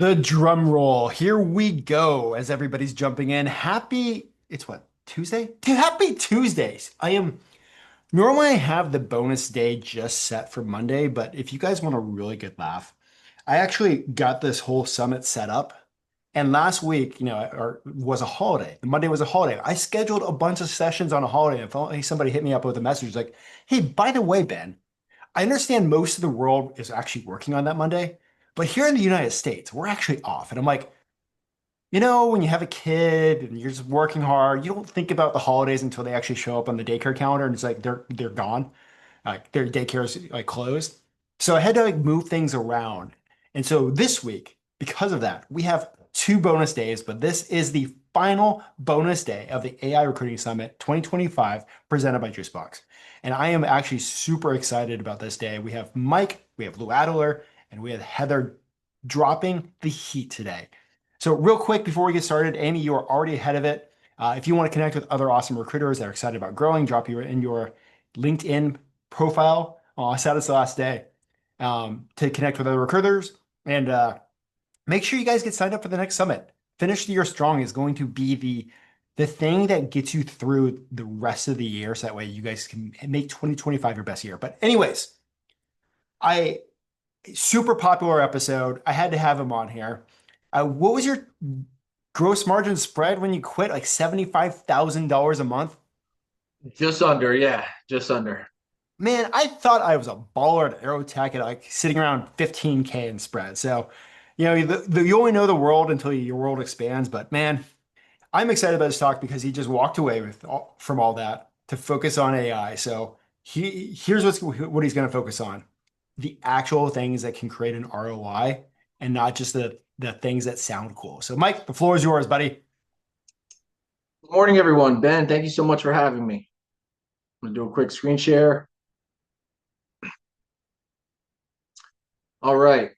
The drum roll. Here we go as everybody's jumping in. It's what, Tuesday? Happy Tuesdays. Normally I have the bonus day just set for Monday, but if you guys want a really good laugh, I actually got this whole summit set up. And last week, was a holiday. Monday was a holiday. I scheduled a bunch of sessions on a holiday. If only somebody hit me up with a message like, hey, by the way, Ben, I understand most of the world is actually working on that Monday, but here in the United States, we're actually off. And I'm like, when you have a kid and you're just working hard, you don't think about the holidays until they actually show up on the daycare calendar, and it's like they're gone, like their daycare is like closed. So I had to like move things around. And so this week, because of that, we have two bonus days, but this is the final bonus day of the AI Recruiting Summit 2025 presented by Juicebox. And I am actually super excited about this day. We have Mike, we have Lou Adler, and we have Heather dropping the heat today. So real quick before we get started, Amy, you are already ahead of it. If you want to connect with other awesome recruiters that are excited about growing, drop your LinkedIn profile. I said it's the last day to connect with other recruiters and make sure you guys get signed up for the next summit. Finish the year strong is going to be the thing that gets you through the rest of the year, so that way you guys can make 2025 your best year. But anyways, I super popular episode. I had to have him on here. What was your gross margin spread when you quit? Like $75,000 a month? Just under, yeah, just under. Man, I thought I was a baller at Aerotech at like sitting around 15K in spread. So, you only know the world until your world expands. But man, I'm excited about this talk because he just walked away from all that to focus on AI. So here's what he's going to focus on: the actual things that can create an ROI, and not just the things that sound cool. So, Mike, the floor is yours, buddy. Good morning, everyone. Ben, thank you so much for having me. I'm gonna do a quick screen share. All right,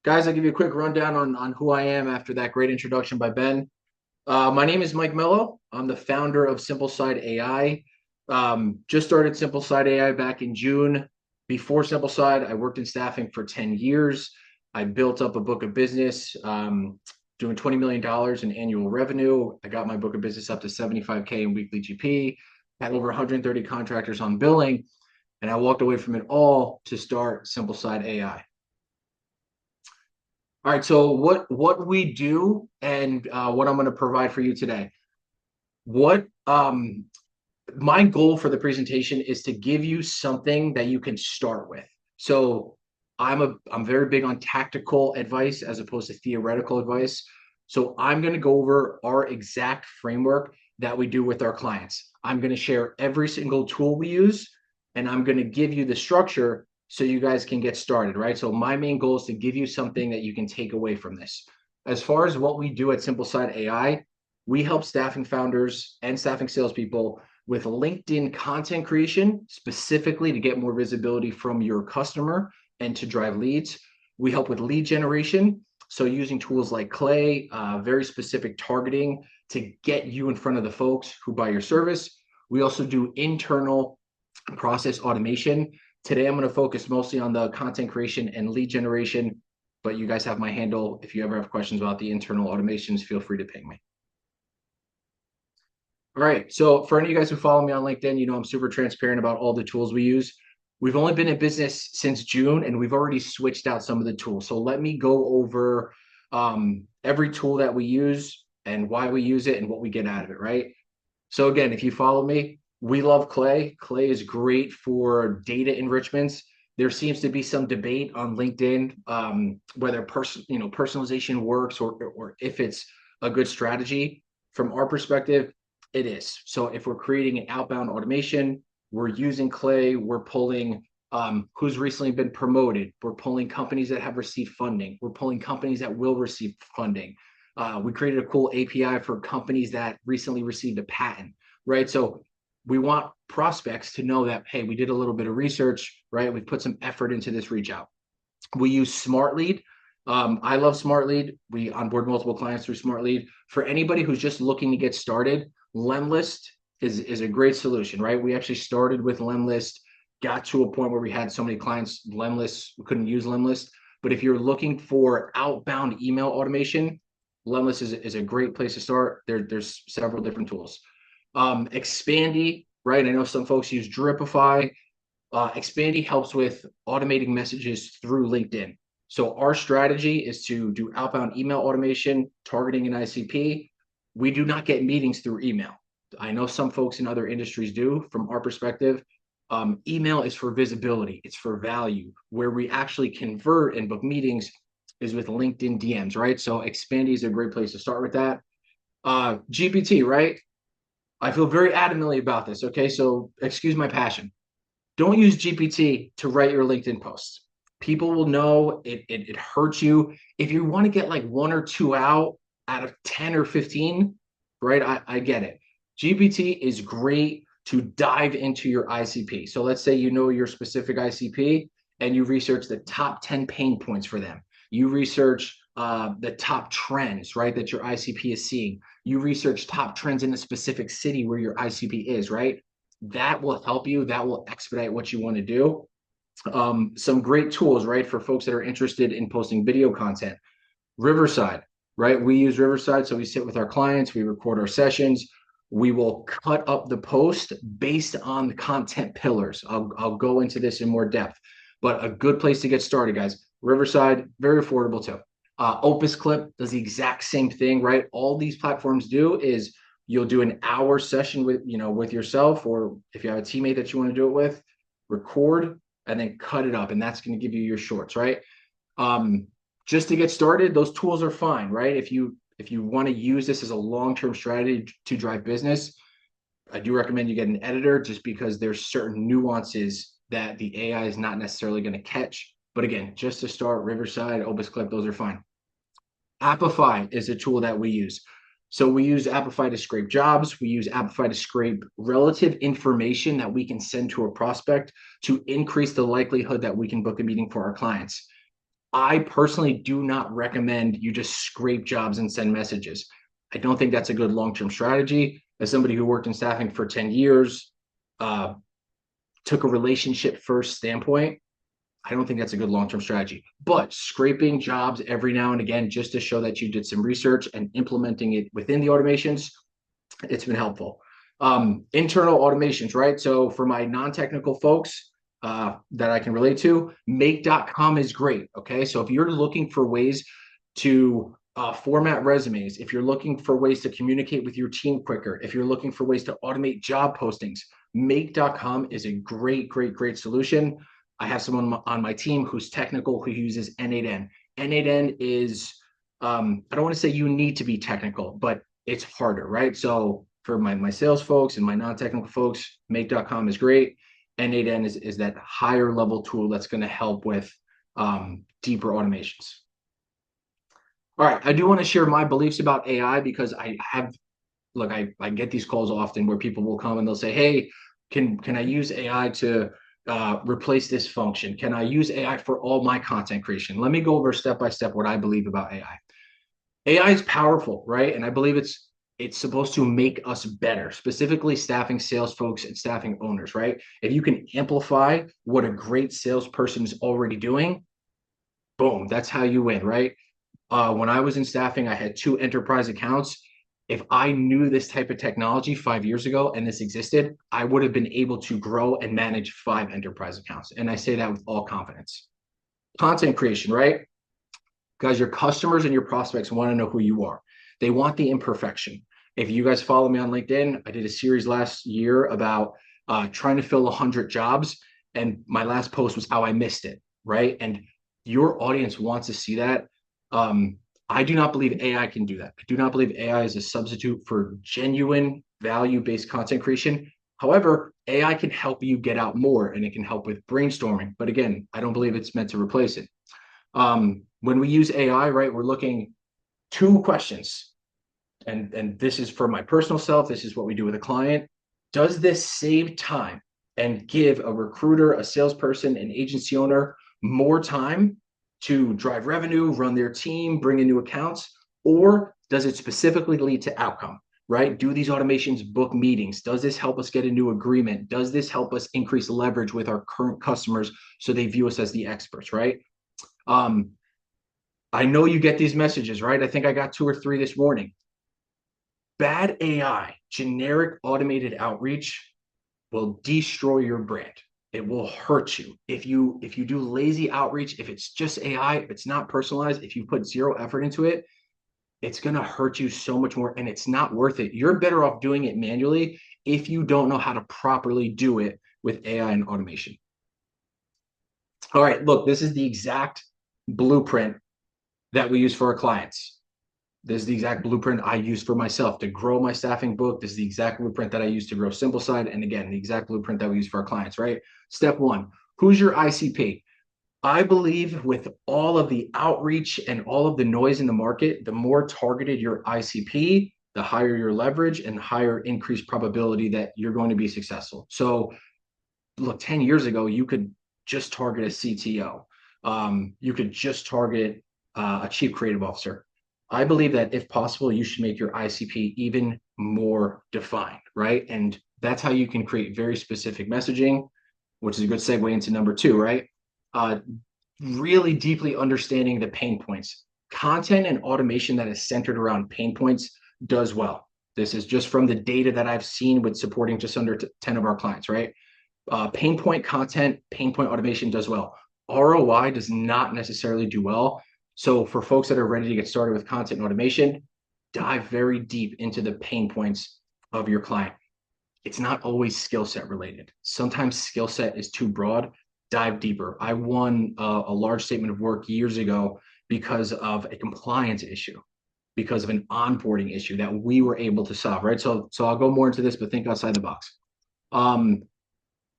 guys, I'll give you a quick rundown on who I am after that great introduction by Ben. My name is Mike Mello. I'm the founder of SimpleSide AI. Just started SimpleSide AI back in June. Before SimpleSide, I worked in staffing for 10 years. I built up a book of business, doing $20 million in annual revenue. I got my book of business up to 75K in weekly GP, had over 130 contractors on billing, and I walked away from it all to start SimpleSide AI. All right, so what we do and what I'm going to provide for you today. What My goal for the presentation is to give you something that you can start with. So I'm very big on tactical advice as opposed to theoretical advice. So I'm going to go over our exact framework that we do with our clients. I'm going to share every single tool we use, and I'm going to give you the structure so you guys can get started, right? So my main goal is to give you something that you can take away from this. As far as what we do at SimpleSide AI, we help staffing founders and staffing salespeople with LinkedIn content creation, specifically to get more visibility from your customer and to drive leads. We help with lead generation. So using tools like Clay, very specific targeting to get you in front of the folks who buy your service. We also do internal process automation. Today, I'm going to focus mostly on the content creation and lead generation, but you guys have my handle. If you ever have questions about the internal automations, feel free to ping me. All right. So for any of you guys who follow me on LinkedIn, I'm super transparent about all the tools we use. We've only been in business since June, and we've already switched out some of the tools. So let me go over every tool that we use and why we use it and what we get out of it, right? So again, if you follow me, we love Clay. Clay is great for data enrichments. There seems to be some debate on LinkedIn whether personalization works or if it's a good strategy. From our perspective, it is. So if we're creating an outbound automation, we're using Clay, we're pulling who's recently been promoted, we're pulling companies that have received funding, we're pulling companies that will receive funding. We created a cool API for companies that recently received a patent, right? So we want prospects to know that, hey, we did a little bit of research, right? We put some effort into this reach out. We use Smart Lead. I love Smart Lead. We onboard multiple clients through Smart Lead. For anybody who's just looking to get started, Lemlist is a great solution, right? We actually started with Lemlist, got to a point where we had so many clients, Lemlist, we couldn't use Lemlist. But if you're looking for outbound email automation, Lemless is a great place to start. There's several different tools. Expandy, right? I know some folks use Dripify. Expandy helps with automating messages through LinkedIn. So our strategy is to do outbound email automation, targeting an ICP. We do not get meetings through email. I know some folks in other industries do. From our perspective, email is for visibility, it's for value. Where we actually convert and book meetings is with LinkedIn DMs, right? So Expandy is a great place to start with that. GPT, right? I feel very adamantly about this. Okay, so excuse my passion. Don't use GPT to write your LinkedIn posts. People will know it hurts you. If you want to get like one or two out of 10 or 15, right? I get it. GPT is great to dive into your ICP. So let's say you know your specific ICP and you research the top 10 pain points for them. You research the top trends, right, that your ICP is seeing. You research top trends in a specific city where your ICP is, right? That will help you. That will expedite what you want to do. Some great tools, right, for folks that are interested in posting video content. Riverside, right? We use Riverside. So we sit with our clients, we record our sessions. We will cut up the post based on the content pillars. I'll go into this in more depth, but a good place to get started, guys. Riverside, very affordable too. Opus Clip does the exact same thing, right? All these platforms do is you'll do an hour session with yourself, or if you have a teammate that you want to do it with, record and then cut it up, and that's going to give you your shorts, right? Just to get started, those tools are fine, right? If you want to use this as a long-term strategy to drive business, I do recommend you get an editor, just because there's certain nuances that the AI is not necessarily going to catch. But again, just to start, Riverside, Opus Clip, those are fine. Appify is a tool that we use. So we use Appify to scrape jobs. We use Appify to scrape relative information that we can send to a prospect to increase the likelihood that we can book a meeting for our clients. I personally do not recommend you just scrape jobs and send messages. I don't think that's a good long-term strategy. As somebody who worked in staffing for 10 years, took a relationship first standpoint, I don't think that's a good long-term strategy. But scraping jobs every now and again, just to show that you did some research and implementing it within the automations, it's been helpful. Internal automations, right? So for my non-technical folks that I can relate to, make.com is great. Okay. So if you're looking for ways to format resumes, if you're looking for ways to communicate with your team quicker, if you're looking for ways to automate job postings, make.com is a great, great, great solution. I have someone on my team who's technical, who uses N8N. N8N is, I don't want to say you need to be technical, but it's harder, right? So for my sales folks and my non-technical folks, make.com is great. N8N is that higher level tool that's going to help with deeper automations. All right, I do want to share my beliefs about AI, because I get these calls often where people will come and they'll say, hey, can I use AI to replace this function? Can I use AI for all my content creation? Let me go over step by step what I believe about AI. AI is powerful, right? And I believe it's supposed to make us better, specifically staffing sales folks and staffing owners, right? If you can amplify what a great salesperson is already doing, boom, that's how you win, right? When I was in staffing, I had 2 enterprise accounts. If I knew this type of technology 5 years ago and this existed, I would have been able to grow and manage 5 enterprise accounts. And I say that with all confidence. Content creation, right? Guys, your customers and your prospects want to know who you are. They want the imperfection. If you guys follow me on LinkedIn, I did a series last year about trying to fill 100 jobs. And my last post was how I missed it, right? And your audience wants to see that. I do not believe AI can do that. I do not believe AI is a substitute for genuine value-based content creation. However, AI can help you get out more, and it can help with brainstorming. But again, I don't believe it's meant to replace it. When we use AI, right, we're looking 2 questions. And this is for my personal self. This is what we do with a client. Does this save time and give a recruiter, a salesperson, an agency owner more time to drive revenue, run their team, bring in new accounts? Or does it specifically lead to outcome, right? Do these automations book meetings? Does this help us get a new agreement? Does this help us increase leverage with our current customers so they view us as the experts, right? Um, I know you get these messages, right? I think I got two or three this morning. Bad AI, generic automated outreach will destroy your brand. It will hurt you. If you do lazy outreach, if it's just AI, if it's not personalized, if you put zero effort into it, it's going to hurt you so much more and it's not worth it. You're better off doing it manually if you don't know how to properly do it with AI and automation. All right, look, this is the exact blueprint that we use for our clients. This is the exact blueprint I use for myself to grow my staffing book. This is the exact blueprint that I use to grow Simpleside. And again, the exact blueprint that we use for our clients, right? Step one, who's your ICP? I believe with all of the outreach and all of the noise in the market, the more targeted your ICP, the higher your leverage and higher increased probability that you're going to be successful. So look, 10 years ago, you could just target a CTO. You could just target a chief creative officer. I believe that if possible, you should make your ICP even more defined, right? And that's how you can create very specific messaging, which is a good segue into number two, right? Uh, really deeply understanding the pain points. Content and automation that is centered around pain points does well. This is just from the data that I've seen with supporting just under 10 of our clients, right? Pain point content, pain point automation does well. ROI does not necessarily do well. So for folks that are ready to get started with content and automation, dive very deep into the pain points of your client. It's not always skill set related. Sometimes skill set is too broad. Dive deeper. I won a large statement of work years ago because of a compliance issue, because of an onboarding issue that we were able to solve, right? So I'll go more into this, but think outside the box. Um,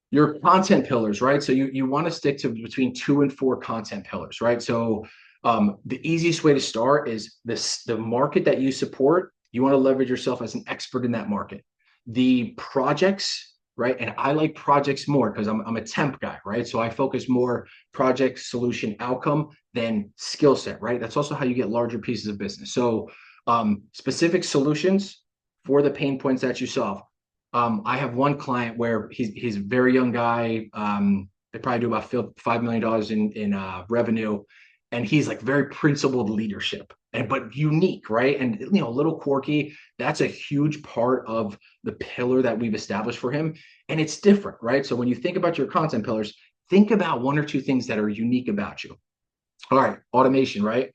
your content pillars, right? So you want to stick to between 2 and 4 content pillars, right? So the easiest way to start is the market that you support. You want to leverage yourself as an expert in that market. The projects, right? And I like projects more because I'm a temp guy, right? So I focus more project solution outcome than skill set, right? That's also how you get larger pieces of business. So specific solutions for the pain points that you solve. I have one client where he's a very young guy. They probably do about $5 million in revenue, and he's like very principled leadership, and but unique, right? And a little quirky. That's a huge part of the pillar that we've established for him, and it's different, right? So when you think about your content pillars, think about 1 or 2 things that are unique about you. All right, automation, right?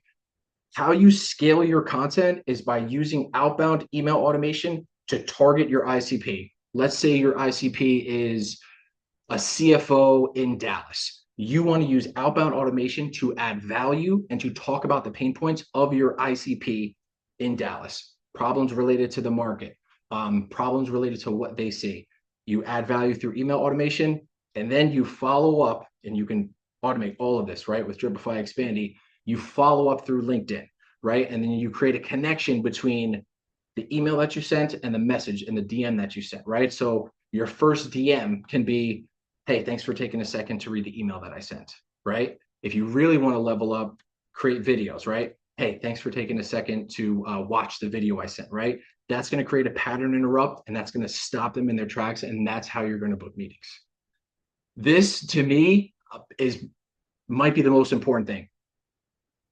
How you scale your content is by using outbound email automation to target your ICP. Let's say your ICP is a CFO in Dallas. You want to use outbound automation to add value and to talk about the pain points of your ICP in Dallas. Problems related to the market, problems related to what they see. You add value through email automation, and then you follow up, and you can automate all of this, right? With Dripify Expandy, you follow up through LinkedIn, right? And then you create a connection between the email that you sent and the message and the DM that you sent, right? So your first DM can be, hey, thanks for taking a second to read the email that I sent, right? If you really want to level up, create videos, right? Hey, thanks for taking a second to watch the video I sent, right? That's going to create a pattern interrupt, and that's going to stop them in their tracks, and that's how you're going to book meetings. This, to me, is might be the most important thing.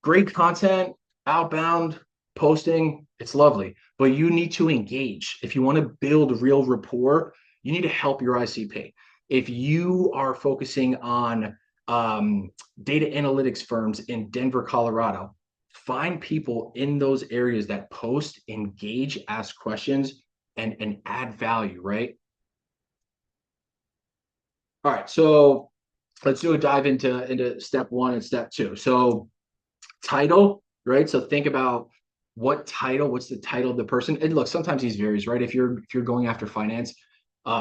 Great content, outbound, posting, it's lovely, but you need to engage. If you want to build real rapport, you need to help your ICP. If you are focusing on data analytics firms in Denver, Colorado, find people in those areas that post, engage, ask questions, and add value, right? All right, so let's do a dive into step one and step two. So title, right? So think about what's the title of the person? And look, sometimes these varies, right? If you're going after finance,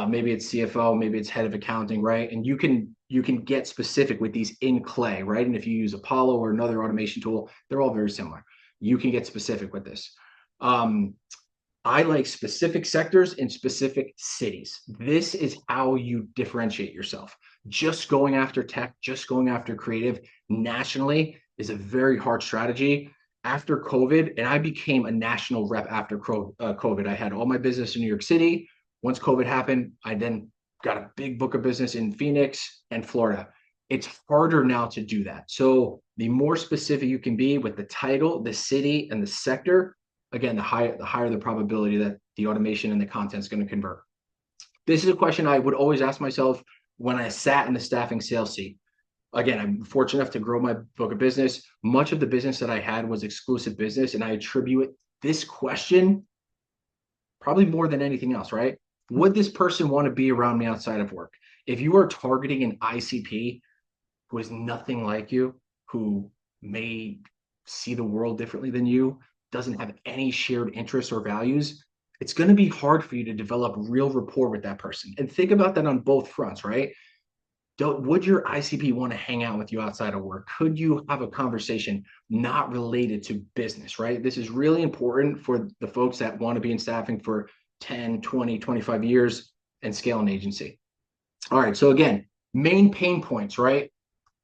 maybe it's CFO, maybe it's head of accounting, right? And you can get specific with these in Clay, right? And if you use Apollo or another automation tool, they're all very similar. You can get specific with this. I like specific sectors in specific cities. This is how you differentiate yourself. Just going after tech, just going after creative nationally is a very hard strategy. After COVID, and I became a national rep after COVID. I had all my business in New York City. Once COVID happened, I then got a big book of business in Phoenix and Florida. It's harder now to do that. So the more specific you can be with the title, the city, and the sector, again, the higher the probability that the automation and the content is going to convert. This is a question I would always ask myself when I sat in the staffing sales seat. Again, I'm fortunate enough to grow my book of business. Much of the business that I had was exclusive business, and I attribute this question probably more than anything else, right? Would this person want to be around me outside of work? If you are targeting an ICP who is nothing like you, who may see the world differently than you, doesn't have any shared interests or values, it's going to be hard for you to develop real rapport with that person. And think about that on both fronts, right? Would your ICP want to hang out with you outside of work? Could you have a conversation not related to business, right? This is really important for the folks that want to be in staffing for 10, 20, 25 years and scale an agency. All right. So again, main pain points, right?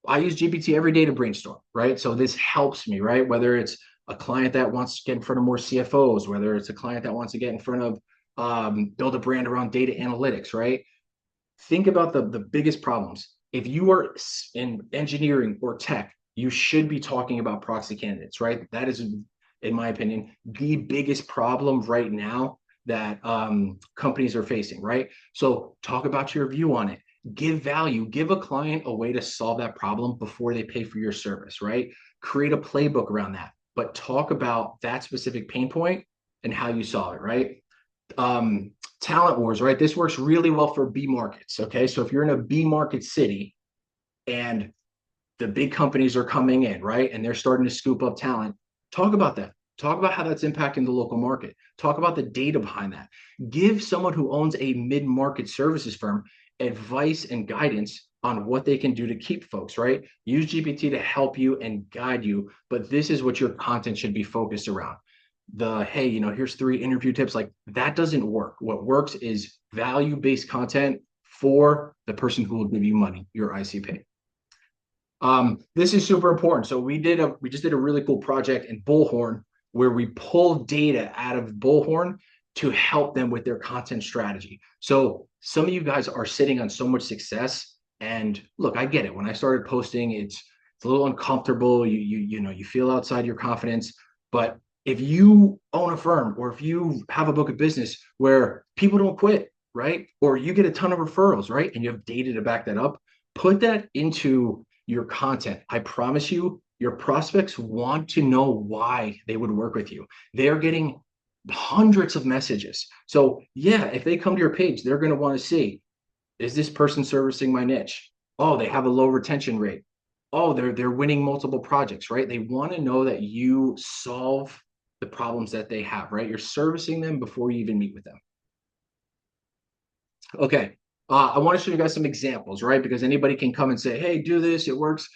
I use GPT every day to brainstorm, right? So this helps me, right? Whether it's a client that wants to get in front of more CFOs, whether it's a client that wants to get in front of build a brand around data analytics, right? Think about the biggest problems. If you are in engineering or tech, you should be talking about proxy candidates, right? That is, in my opinion, the biggest problem right now that companies are facing, right? So talk about your view on it. Give value, give a client a way to solve that problem before they pay for your service, right? Create a playbook around that, but talk about that specific pain point and how you solve it, right? Talent wars, right? This works really well for B markets. Okay. So if you're in a B market city and the big companies are coming in, right? And they're starting to scoop up talent, talk about that. Talk about how that's impacting the local market. Talk about the data behind that. Give someone who owns a mid market services firm advice and guidance on what they can do to keep folks, right? Use GPT to help you and guide you, but this is what your content should be focused around. Hey, here's 3 interview tips. Like that doesn't work. What works is value-based content for the person who will give you money, your ICP. This is super important. So we just did a really cool project in Bullhorn where we pulled data out of Bullhorn to help them with their content strategy. So some of you guys are sitting on so much success. And look, I get it. When I started posting, it's a little uncomfortable. You feel outside your confidence. But if you own a firm or if you have a book of business where people don't quit, right? Or you get a ton of referrals, right? And you have data to back that up, put that into your content. I promise you, your prospects want to know why they would work with you. They're getting hundreds of messages. So yeah, if they come to your page, they're going to want to see, is this person servicing my niche? Oh, they have a low retention rate. Oh, they're winning multiple projects, right? They want to know that you solve the problems that they have, right? You're servicing them before you even meet with them. Okay. I want to show you guys some examples, right? Because anybody can come and say, hey, do this, it works.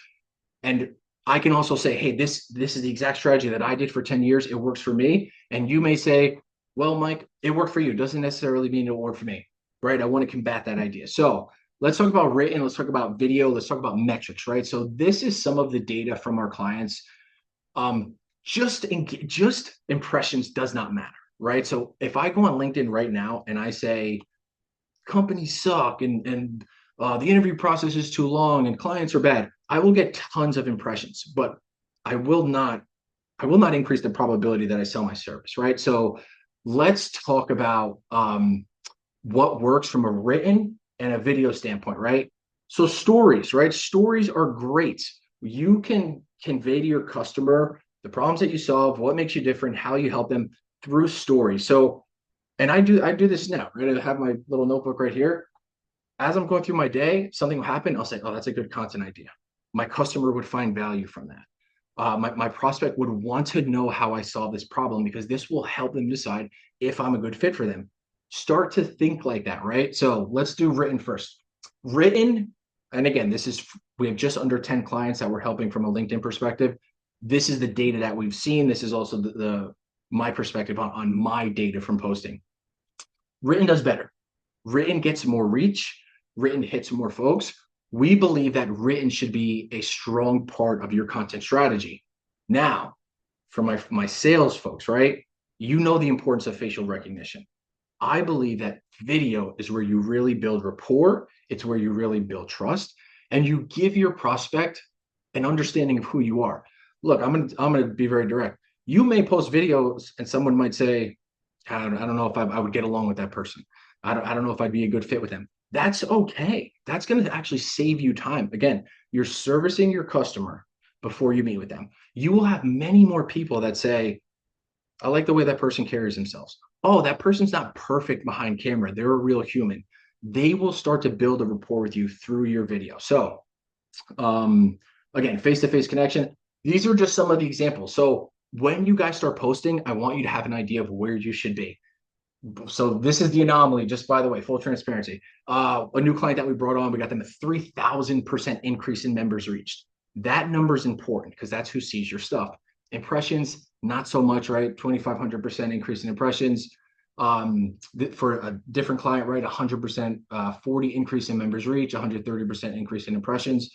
And I can also say, hey, this is the exact strategy that I did for 10 years. It works for me. And you may say, well, Mike, it worked for you. Doesn't necessarily mean it worked for me, right? I want to combat that idea. So let's talk about written. Let's talk about video. Let's talk about metrics, right? So this is some of the data from our clients. Just impressions does not matter, right? So if I go on LinkedIn right now and I say companies suck and the interview process is too long and clients are bad, I will get tons of impressions, but I will not increase the probability that I sell my service, right? So let's talk about what works from a written and a video standpoint, right? So stories, right? Stories are great. You can convey to your customer the problems that you solve, what makes you different, how you help them through stories. So, and I do this now, right? I have my little notebook right here. As I'm going through my day, something will happen. I'll say, oh, that's a good content idea. My customer would find value from that. My prospect would want to know how I solve this problem because this will help them decide if I'm a good fit for them. Start to think like that, right? So let's do written first. Written, and again, we have just under 10 clients that we're helping from a LinkedIn perspective. This is the data that we've seen. This is also my perspective on my data from posting. Written does better. Written gets more reach. Written hits more folks. We believe that written should be a strong part of your content strategy. Now, for my sales folks, right? You know the importance of facial recognition. I believe that video is where you really build rapport. It's where you really build trust. and you give your prospect an understanding of who you are. Look, I'm gonna be very direct. You may post videos and someone might say, I don't know if I would get along with that person. I don't know if I'd be a good fit with them. That's okay. That's going to actually save you time. Again, you're servicing your customer before you meet with them. You will have many more people that say, I like the way that person carries themselves. Oh, that person's not perfect behind camera. They're a real human. They will start to build a rapport with you through your video. So, um, again, face-to-face connection. These are just some of the examples. So when you guys start posting, I want you to have an idea of where you should be. So this is the anomaly, just by the way, full transparency. A new client that we brought on, we got them a 3,000% increase in members reached. That number is important because that's who sees your stuff. Impressions, not so much, right? 2,500% increase in impressions. For a different client, right? 100%, 40 increase in members reach, 130% increase in impressions.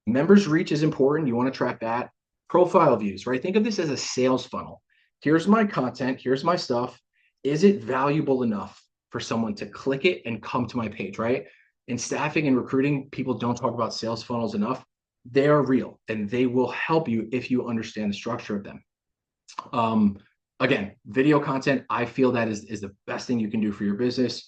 Members reach is important. You want to track that. Profile views, right? Think of this as a sales funnel. Here's my content. Here's my stuff. Is it valuable enough for someone to click it and come to my page, right? In staffing and recruiting, people don't talk about sales funnels enough. They are real and they will help you if you understand the structure of them. Um, Again, video content, I feel that is the best thing you can do for your business,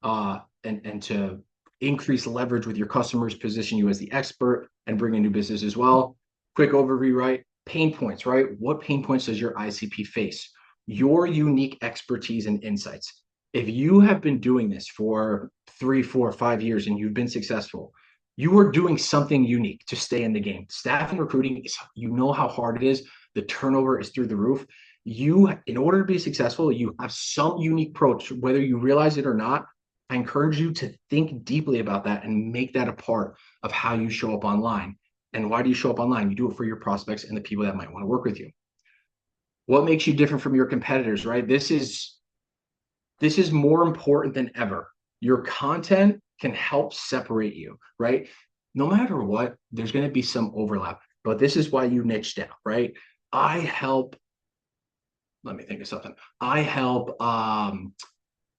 and to increase leverage with your customers, position you as the expert, and bring in new business as well. Quick overview, right? Pain points, right? What pain points does your ICP face? Your unique expertise and insights. If you have been doing this for 3, 4, 5 years and you've been successful, you are doing something unique to stay in the game. Staffing recruiting is, you know how hard it is. The turnover is through the roof. You, in order to be successful, you have some unique approach, whether you realize it or not. I encourage you to think deeply about that and make that a part of how you show up online. And why do you show up online? You do it for your prospects and the people that might want to work with you. What makes you different from your competitors, right? This is more important than ever. Your content can help separate you, right? No matter what, there's going to be some overlap, but this is why you niche down, right? I help, let me think of something. I help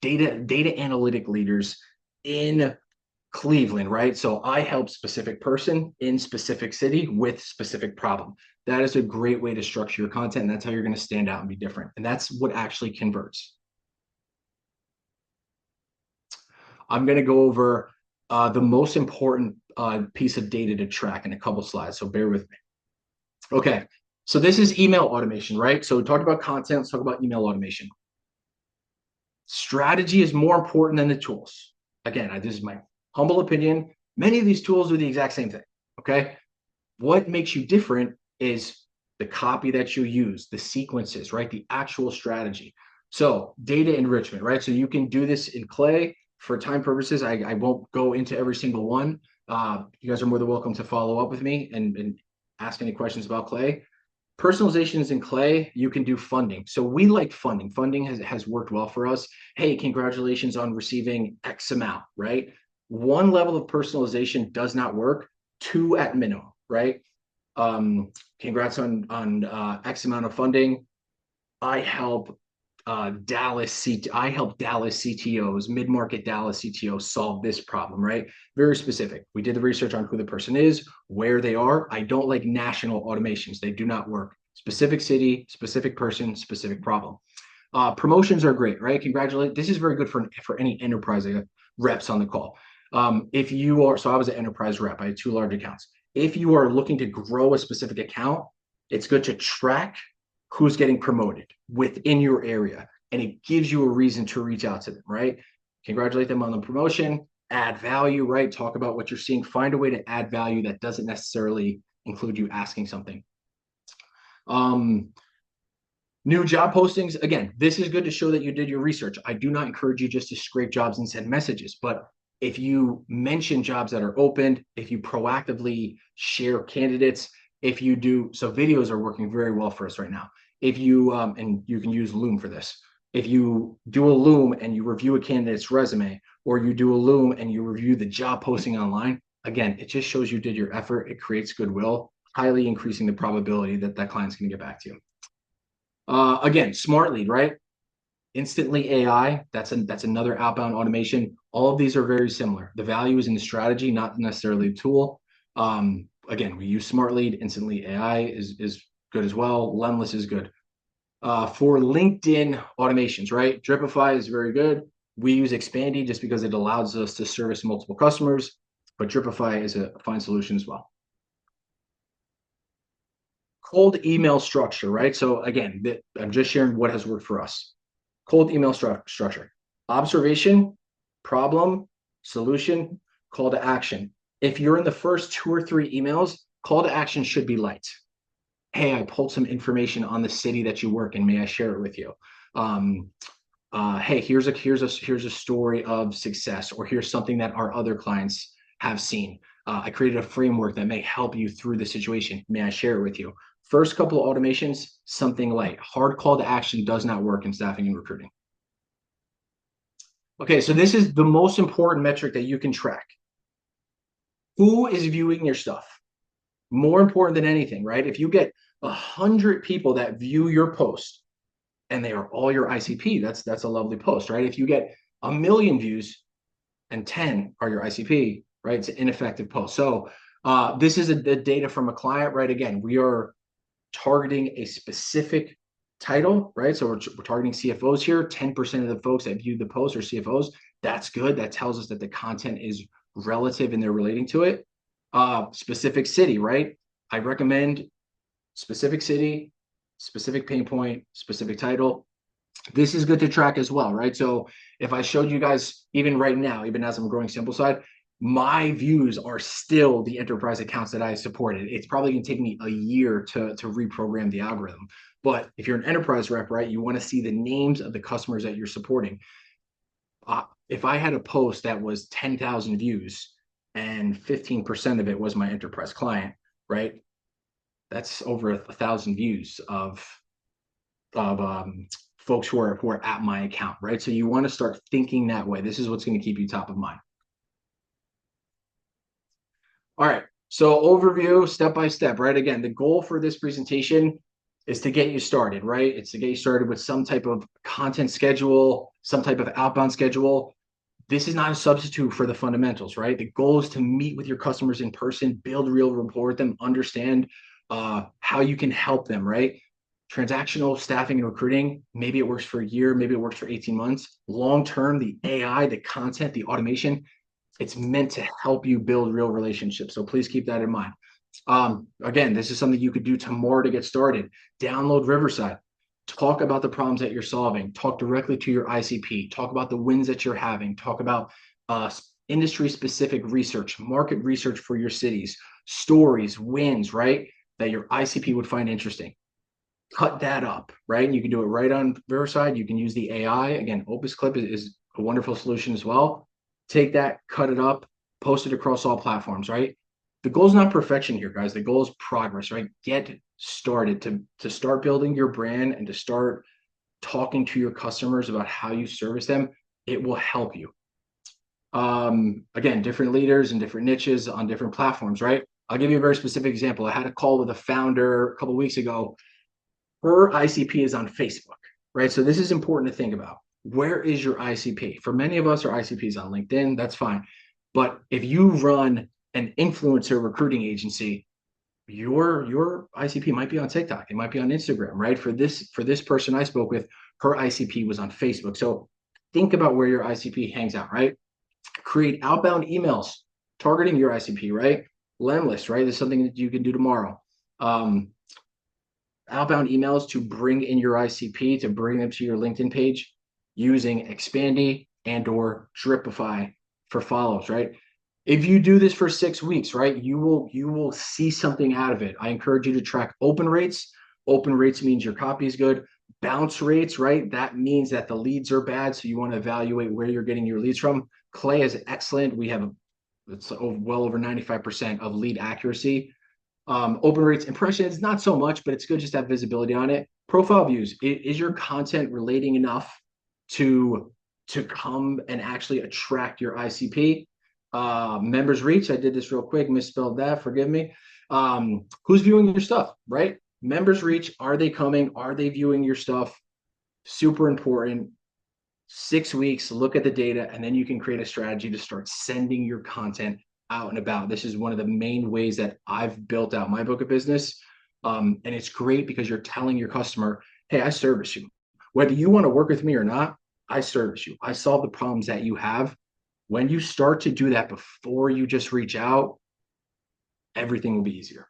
data analytic leaders in Cleveland, right? So I help specific person in specific city with specific problem. That is a great way to structure your content. And that's how you're going to stand out and be different. And that's what actually converts. I'm going to go over the most important piece of data to track in a couple slides. So bear with me. Okay. So this is email automation, right? So we talked about content. Let's talk about email automation. Strategy is more important than the tools. Again, this is my humble opinion. Many of these tools do the exact same thing. Okay. What makes you different is the copy that you use, the sequences, right? The actual strategy. So data enrichment, right? So you can do this in Clay. For time purposes, I won't go into every single one. You guys are more than welcome to follow up with me and ask any questions about Clay. Personalizations in Clay, you can do funding. So we like funding. Funding has worked well for us. Hey, congratulations on receiving X amount, right? One level of personalization does not work, two at minimum, right? Congrats on X amount of funding. I help I help Dallas CTOs, mid-market Dallas CTOs solve this problem, right? Very specific. We did the research on who the person is, where they are. I don't like national automations. They do not work. Specific city, specific person, specific problem. Promotions are great, right? Congratulate. This is very good for any enterprise reps on the call. If you are, so I was an enterprise rep. I had 2 large accounts. If you are looking to grow a specific account, it's good to track who's getting promoted within your area. And it gives you a reason to reach out to them, right? Congratulate them on the promotion, add value, right? Talk about what you're seeing, find a way to add value that doesn't necessarily include you asking something. New job postings. Again, this is good to show that you did your research. I do not encourage you just to scrape jobs and send messages, but if you mention jobs that are opened, if you proactively share candidates, if you do, so videos are working very well for us right now. If you, and you can use Loom for this. If you do a Loom and you review a candidate's resume, or you do a Loom and you review the job posting online, again, it just shows you did your effort. It creates goodwill, highly increasing the probability that that client's going to get back to you. Again, smart lead, right? Instantly AI, that's another outbound automation. All of these are very similar. The value is in the strategy, not necessarily the tool. Again, we use Smart Lead, Instant Lead AI is good as well. Lemless is good. For LinkedIn automations, right? Dripify is very good. We use Expandy just because it allows us to service multiple customers, but Dripify is a fine solution as well. Cold email structure, right? So again, I'm just sharing what has worked for us. Cold email structure: observation, problem, solution, call to action. If you're in the first 2 or 3 emails, call to action should be light. Hey, I pulled some information on the city that you work in. May I share it with you? Um, hey, here's a story of success, or here's something that our other clients have seen. I created a framework that may help you through the situation. May I share it with you? First couple of automations, something light. Hard call to action does not work in staffing and recruiting. Okay, so this is the most important metric that you can track. Who is viewing your stuff? More important than anything, right? If you get 100 people that view your post and they are all your ICP, that's a lovely post, right? If you get 1 million views and 10 are your ICP, right? It's an ineffective post. So this is the data from a client, right? Again, we are targeting a specific title, right? So we're targeting CFOs here. 10% of the folks that view the post are CFOs. That's good. That tells us that the content is relative and they're relating to it. Specific city, right? I recommend specific city, specific pain point, specific title. This is good to track as well, right? So if I showed you guys, even right now, even as I'm growing sample side, my views are still the enterprise accounts that I supported. It's probably going to take me a year to reprogram the algorithm. But if you're an enterprise rep, right, you want to see the names of the customers that you're supporting. If I had a post that was 10,000 views and 15% of it was my enterprise client, right? That's over 1,000 views of folks who are at my account, right? So you want to start thinking that way. This is what's going to keep you top of mind. All right. So overview, step by step, right? Again, the goal for this presentation is to get you started, right? It's to get you started with some type of content schedule, some type of outbound schedule. This is not a substitute for the fundamentals, right? The goal is to meet with your customers in person, build real rapport with them, understand how you can help them, right? Transactional staffing and recruiting, maybe it works for a year, maybe it works for 18 months. Long term, the AI, the content, the automation, it's meant to help you build real relationships. So please keep that in mind. Again, this is something you could do tomorrow to get started. Download Riverside. Talk about the problems that you're solving. Talk directly to your ICP. Talk about the wins that you're having. Talk about industry-specific research, market research for your cities, stories, wins, right? That your ICP would find interesting. Cut that up, right? And you can do it right on Riverside. You can use the AI. Again, Opus Clip is a wonderful solution as well. Take that, cut it up, post it across all platforms, right? The goal is not perfection here, guys. The goal is progress, right? Get started to start building your brand and to start talking to your customers about how you service them. It will help you. Again, different leaders and different niches on different platforms, right? I'll give you a very specific example. I had a call with a founder a couple of weeks ago. Her ICP is on Facebook, right? So this is important to think about. Where is your ICP? For many of us, our ICP is on LinkedIn. That's fine. But if you run an influencer recruiting agency, your ICP might be on TikTok. It might be on Instagram, right? For this person I spoke with, her ICP was on Facebook. So think about where your ICP hangs out, right? Create outbound emails targeting your ICP, right? Lemlist, right? This is something that you can do tomorrow. Outbound emails to bring in your ICP, to bring them to your LinkedIn page using Expandy and or Dripify for follows, right? If you do this for 6 weeks, right, you will see something out of it. I encourage you to track open rates. Open rates means your copy is good. Bounce rates, right? That means that the leads are bad. So you want to evaluate where you're getting your leads from. Clay is excellent. We have it's well over 95% of lead accuracy. Open rates, impressions, not so much, but it's good just to have visibility on it. Profile views, is your content relating enough to come and actually attract your ICP? Members reach, I did this real quick, misspelled that, forgive me. Who's viewing your stuff, right? Members reach, are they coming? Are they viewing your stuff? Super important. 6 weeks, look at the data, and then you can create a strategy to start sending your content out and about. This is one of the main ways that I've built out my book of business. And it's great because you're telling your customer, hey, I service you. Whether you want to work with me or not, I service you. I solve the problems that you have. When you start to do that before you just reach out, everything will be easier.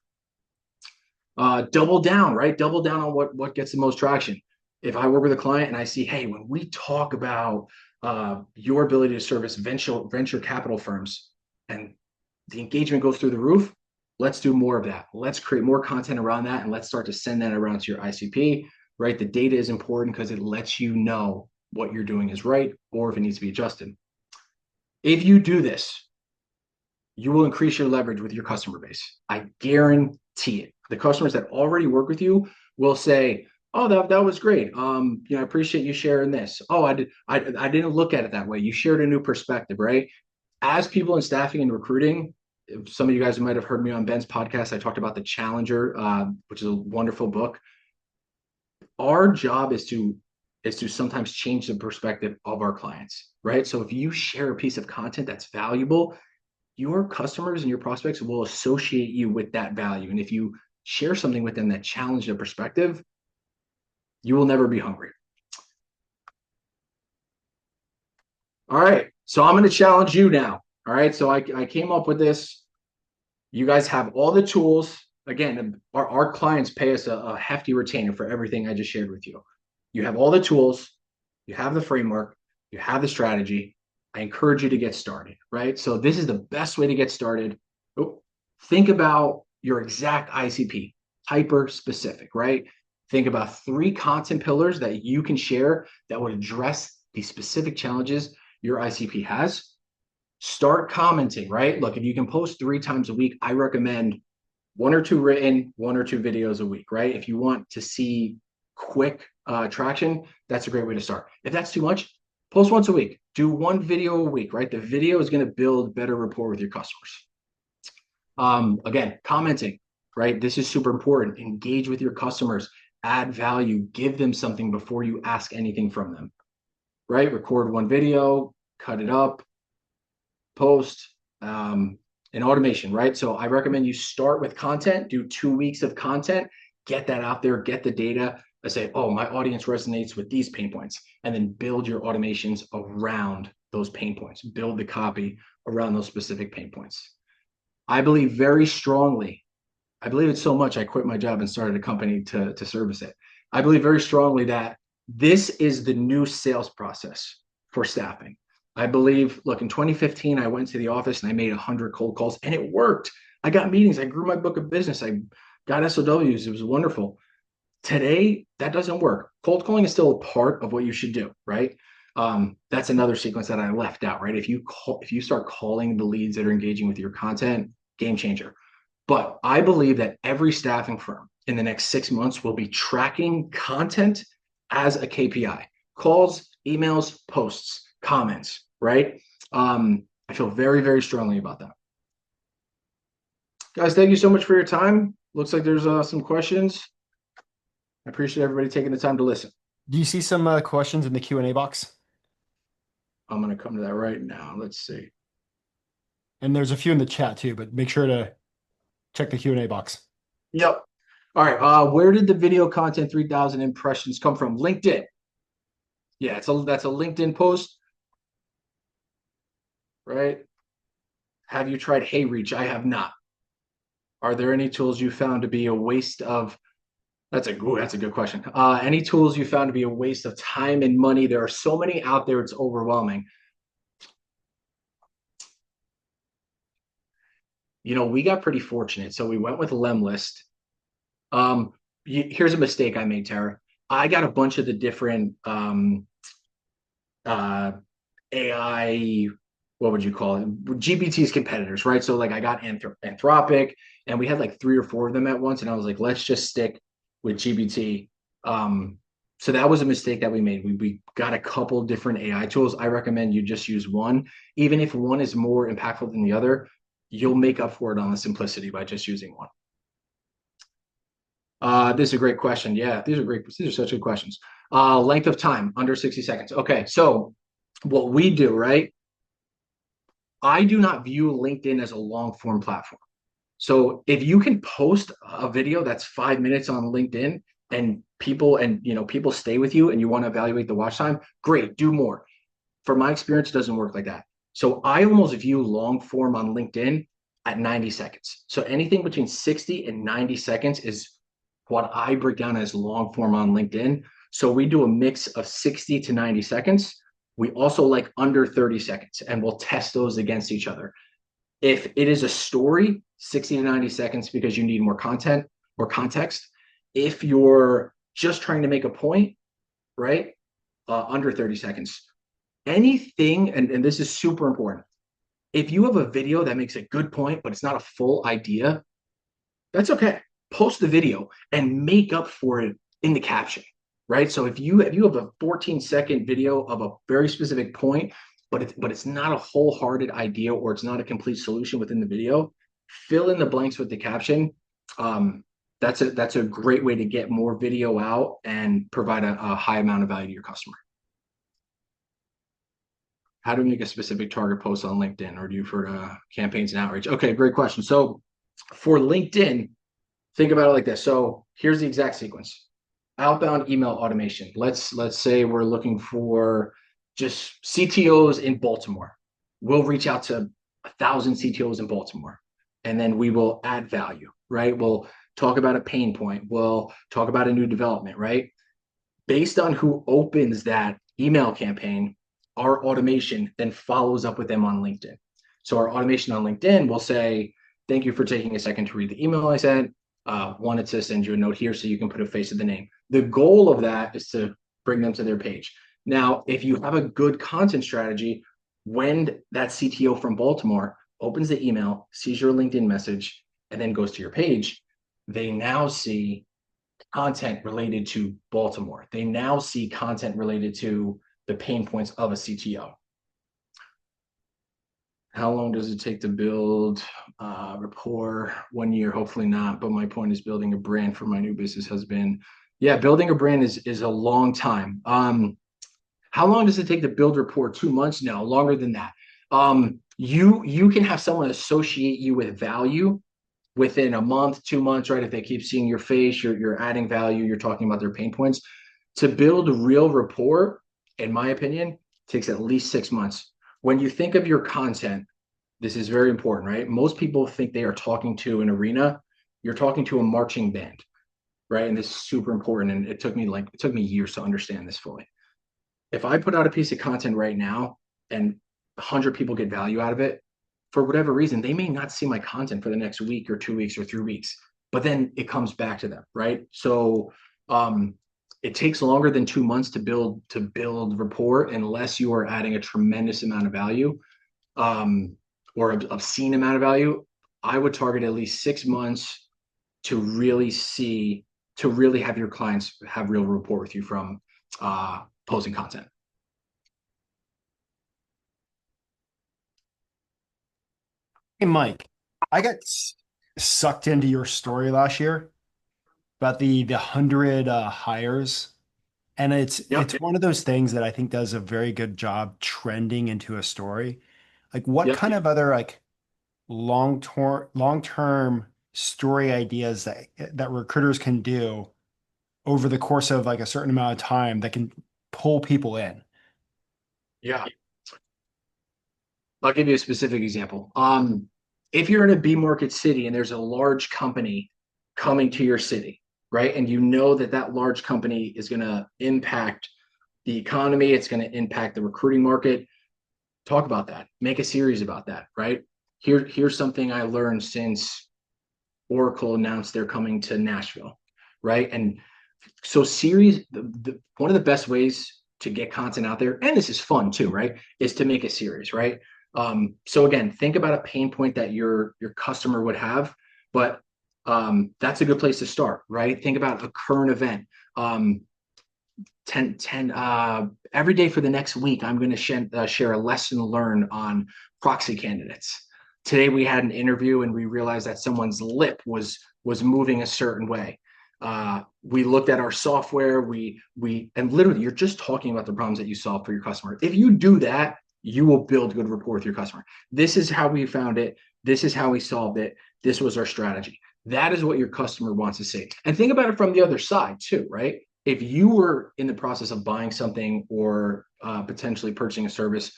Double down, right? Double down on what gets the most traction. If I work with a client and I see, hey, when we talk about your ability to service venture capital firms and the engagement goes through the roof, let's do more of that. Let's create more content around that and let's start to send that around to your ICP, right? The data is important because it lets you know what you're doing is right or if it needs to be adjusted. If you do this, you will increase your leverage with your customer base. I guarantee it. The customers that already work with you will say, "Oh, that was great. I appreciate you sharing this. Oh, I didn't look at it that way. You shared a new perspective, right?" As people in staffing and recruiting, some of you guys might have heard me on Ben's podcast. I talked about the Challenger, which is a wonderful book. Our job is to sometimes change the perspective of our clients, right? So if you share a piece of content that's valuable, your customers and your prospects will associate you with that value. And if you share something with them that challenges their perspective, you will never be hungry. All right. So I'm going to challenge you now. All right. So I came up with this. You guys have all the tools. Again, our clients pay us a hefty retainer for everything I just shared with you. You have all the tools, you have the framework, you have the strategy. I encourage you to get started, right? So this is the best way to get started. Oh, think about your exact ICP, hyper specific, right? Think about 3 content pillars that you can share that would address the specific challenges your ICP has. Start commenting, right? Look, if you can post 3 times a week, I recommend 1 or 2 written, 1 or 2 videos a week, right? If you want to see quick traction, that's a great way to start. If that's too much, post once a week. Do 1 video a week, right? The video is going to build better rapport with your customers. Again, commenting, right? This is super important. Engage with your customers, add value, give them something before you ask anything from them, right? Record 1 video, cut it up, post, and automation, right? So I recommend you start with content, do 2 weeks of content, get that out there, get the data. I say, oh, my audience resonates with these pain points, and then build your automations around those pain points, build the copy around those specific pain points. I believe very strongly, I believe it so much, I quit my job and started a company to service it. I believe very strongly that this is the new sales process for staffing. I believe, look, in 2015, I went to the office and I made 100 cold calls and it worked. I got meetings. I grew my book of business. I got SOWs. It was wonderful. Today, that doesn't work. Cold calling is still a part of what you should do, right? That's another sequence that I left out, right? If you start calling the leads that are engaging with your content, game changer. But I believe that every staffing firm in the next 6 months will be tracking content as a KPI: calls, emails, posts, comments, right? I feel very, very strongly about that. Guys, thank you so much for your time. Looks like there's some questions. I appreciate everybody taking the time to listen. Do you see some questions in the Q&A box? I'm going to come to that right now. Let's see. And there's a few in the chat too, but make sure to check the Q&A box. Yep. All right. Where did the video content 3,000 impressions come from? LinkedIn. Yeah, that's a LinkedIn post, right? Have you tried HeyReach? I have not. Are there any tools you found to be a waste of? That's a good question. Any tools you found to be a waste of time and money? There are so many out there, it's overwhelming. We got pretty fortunate. So we went with Lemlist. Here's a mistake I made, Tara. I got a bunch of the different AI, what would you call it? GPT's competitors, right? So like I got Anthropic, and we had like 3 or 4 of them at once, and I was like, let's just stick with GPT. So that was a mistake that we made. We got a couple different AI tools. I recommend you just use one. Even if one is more impactful than the other, you'll make up for it on the simplicity by just using one. This is a great question. Yeah, these are such good questions. Length of time, under 60 seconds. Okay, so what we do, right? I do not view LinkedIn as a long form platform. So if you can post a video that's 5 minutes on LinkedIn and people stay with you and you want to evaluate the watch time, great, do more. From my experience, it doesn't work like that. So I almost view long form on LinkedIn at 90 seconds. So anything between 60 and 90 seconds is what I break down as long form on LinkedIn. So we do a mix of 60 to 90 seconds. We also like under 30 seconds, and we'll test those against each other. If it is a story, 60 to 90 seconds because you need more content or context. If you're just trying to make a point, right? Under 30 seconds. Anything, and this is super important. If you have a video that makes a good point, but it's not a full idea, that's okay. Post the video and make up for it in the caption, right? So if you have a 14-second video of a very specific point, but it's not a wholehearted idea or it's not a complete solution within the video, fill in the blanks with the caption. Um, that's a great way to get more video out and provide a high amount of value to your customer. How to make a specific target post on LinkedIn, or do you for campaigns and outreach? Okay, great question. So for LinkedIn, think about it like this. So here's the exact sequence. Outbound email automation. Let's say we're looking for just CTOs in Baltimore. We'll reach out to 1,000 CTOs in Baltimore, and then we will add value, right? We'll talk about a pain point. We'll talk about a new development, right? Based on who opens that email campaign, our automation then follows up with them on LinkedIn. So our automation on LinkedIn will say, thank you for taking a second to read the email I sent. Wanted to send you a note here so you can put a face to the name. The goal of that is to bring them to their page. Now, if you have a good content strategy, when that CTO from Baltimore opens the email, sees your LinkedIn message, and then goes to your page, they now see content related to Baltimore. They now see content related to the pain points of a CTO. How long does it take to build rapport? 1 year, hopefully not. But my point is building a brand for my new business has been, yeah, building a brand is a long time. How long does it take to build rapport? 2 months? No, longer than that. You can have someone associate you with value within a month, 2 months, right? If they keep seeing your face, you're adding value, you're talking about their pain points. To build real rapport, in my opinion, takes at least 6 months. When you think of your content, this is very important, right? Most people think they are talking to an arena. You're talking to a marching band, right? And this is super important. And it took me years to understand this fully. If I put out a piece of content right now and 100 people get value out of it, for whatever reason, they may not see my content for the next week or 2 weeks or 3 weeks, but then it comes back to them, right? So it takes longer than 2 months to build rapport unless you are adding a tremendous amount of value, or obscene amount of value. I would target at least 6 months to really have your clients have real rapport with you from posting content. Hey, Mike, I got sucked into your story last year about the 100 hires, and Yep. it's one of those things that I think does a very good job trending into a story. Like, what Yep. kind of other like long term story ideas that recruiters can do over the course of like a certain amount of time that can pull people in? Yeah. I'll give you a specific example. If you're in a B market city and there's a large company coming to your city, right? And you know that that large company is going to impact the economy, it's going to impact the recruiting market. Talk about that. Make a series about that, right? Here's something I learned since Oracle announced they're coming to Nashville, right? And so series, one of the best ways to get content out there, and this is fun too, right, is to make a series, right? So again, think about a pain point that your customer would have, but that's a good place to start, right? Think about a current event. 10 every day for the next week, I'm going to share a lesson learned on proxy candidates. Today we had an interview and we realized that someone's lip was moving a certain way. We looked at our software. We and literally, you're just talking about the problems that you solve for your customer. If you do that, you will build good rapport with your customer. This is how we found it. This is how we solved it. This was our strategy. That is what your customer wants to see. And think about it from the other side too, right? If you were in the process of buying something or potentially purchasing a service,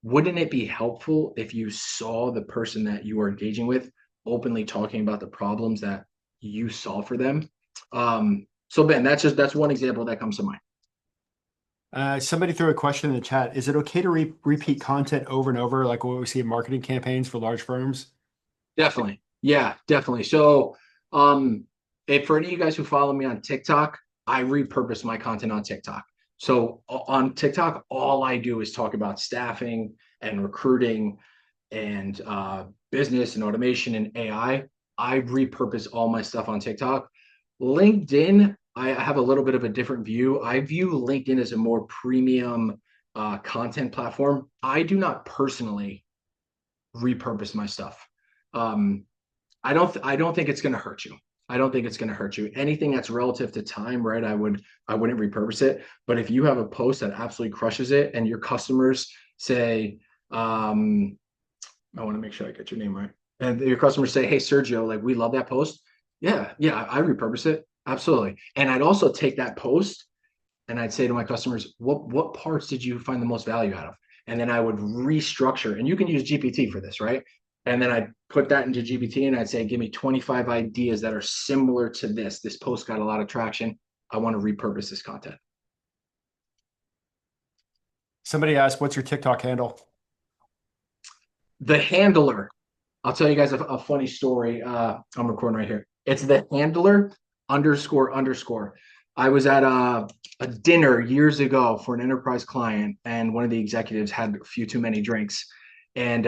wouldn't it be helpful if you saw the person that you are engaging with openly talking about the problems that you solve for them? So Ben, that's one example that comes to mind. Somebody threw a question in the chat. Is it okay to repeat content over and over, like what we see in marketing campaigns for large firms? Definitely. Yeah, definitely. So, if for any of you guys who follow me on TikTok, I repurpose my content on TikTok. So on TikTok, all I do is talk about staffing and recruiting and business and automation and AI. I repurpose all my stuff on TikTok. LinkedIn, I have a little bit of a different view. I view LinkedIn as a more premium content platform. I do not personally repurpose my stuff. Um, I don't think it's going to hurt you. I don't think it's going to hurt you. Anything that's relative to time, right? I wouldn't repurpose it. But if you have a post that absolutely crushes it, and your customers say, I want to make sure I get your name right, and your customers say, "Hey, Sergio, like we love that post." Yeah, yeah, I repurpose it absolutely, and I'd also take that post and I'd say to my customers, what parts did you find the most value out of? And then I would restructure, and you can use GPT for this, right? And then I'd put that into GPT and I'd say, give me 25 ideas that are similar to this. This post got a lot of traction. I want to repurpose this content. Somebody asked, what's your TikTok handle? The handler, I'll tell you guys a funny story. I'm recording right here. It's the handler underscore underscore. I was at a dinner years ago for an enterprise client, and one of the executives had a few too many drinks. And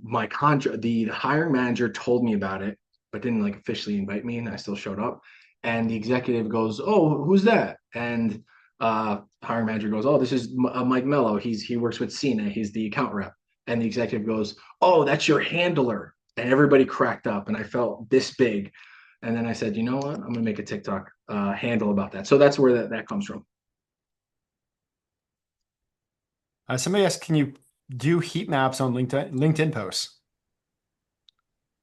my contract, the hiring manager told me about it, but didn't like officially invite me, and I still showed up. And the executive goes, "Oh, who's that?" And hiring manager goes, "Oh, this is Mike Mello. He works with Cena. He's the account rep." And the executive goes, "Oh, that's your handler." And everybody cracked up, and I felt this big. And then I said, "You know what? I'm gonna make a TikTok handle about that." So that's where that comes from. Somebody asked, can you do heat maps on LinkedIn posts?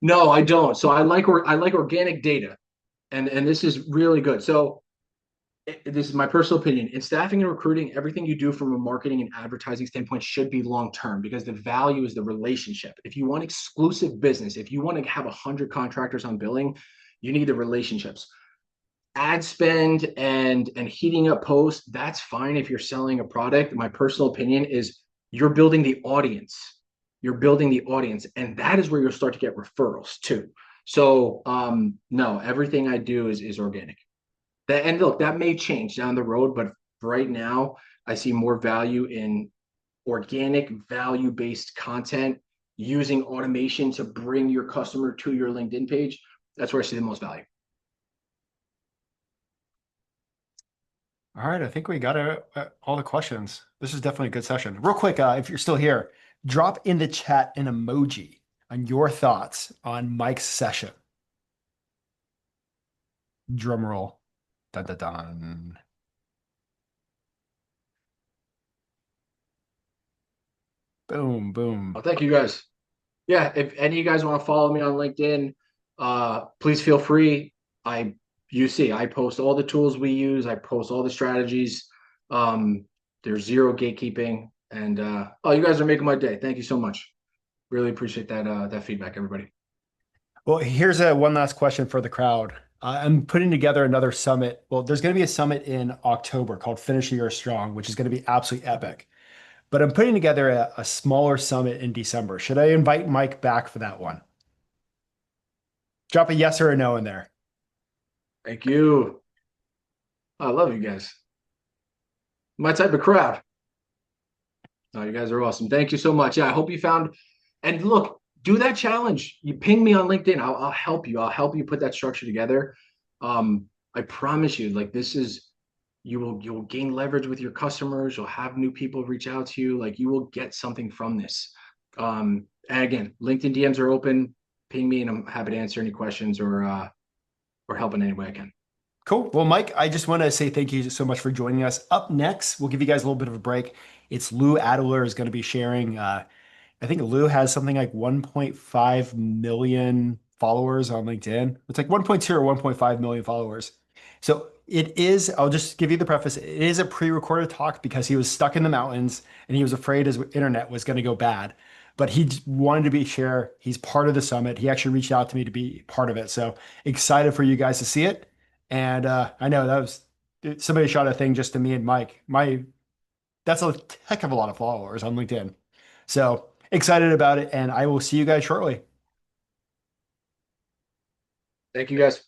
No, I don't. So I like organic data, and this is really good. So this is my personal opinion. In staffing and recruiting, everything you do from a marketing and advertising standpoint should be long term, because the value is the relationship. If you want exclusive business, if you want to have 100 contractors on billing, you need the relationships. Ad spend and heating up posts, that's fine if you're selling a product. My personal opinion is you're building the audience. You're building the audience, and that is where you'll start to get referrals too. So no, everything I do is organic. That, and look, that may change down the road, but right now I see more value in organic, value-based content, using automation to bring your customer to your LinkedIn page. That's where I see the most value. All right, I think we got all the questions. This is definitely a good session. Real quick, if you're still here, drop in the chat an emoji on your thoughts on Mike's session. Drum roll. Dun, dun, dun. Boom, boom. Thank you guys. Yeah, if any of you guys want to follow me on LinkedIn, please feel free. I post all the tools we use. I post all the strategies. Um, there's zero gatekeeping, and oh, you guys are making my day. Thank you so much. Really appreciate that feedback, everybody. Well, here's one last question for the crowd. I'm putting together another summit. Well, there's going to be a summit in October called Finish the Year Strong, which is going to be absolutely epic. But I'm putting together a smaller summit in December. Should I invite Mike back for that one? Drop a yes or a no in there. Thank you. I love you guys. My type of crowd. Oh, you guys are awesome. Thank you so much. Yeah, I hope you found. And look, do that challenge. You ping me on LinkedIn. I'll help you. I'll help you put that structure together. I promise you, like this is you'll gain leverage with your customers. You'll have new people reach out to you. Like you will get something from this. And again, LinkedIn DMs are open. Ping me, and I'm happy to answer any questions or help in any way I can. Cool. Well, Mike, I just want to say thank you so much for joining us. Up next, we'll give you guys a little bit of a break. It's Lou Adler is going to be sharing. I think Lou has something like 1.5 million followers on LinkedIn. It's like 1.2 or 1.5 million followers. So it is, I'll just give you the preface. It is a pre-recorded talk because he was stuck in the mountains and he was afraid his internet was going to go bad. But he wanted to be share. He's part of the summit. He actually reached out to me to be part of it. So excited for you guys to see it. And I know that was somebody shot a thing just to me and Mike. That's a heck of a lot of followers on LinkedIn. So excited about it, and I will see you guys shortly. Thank you guys.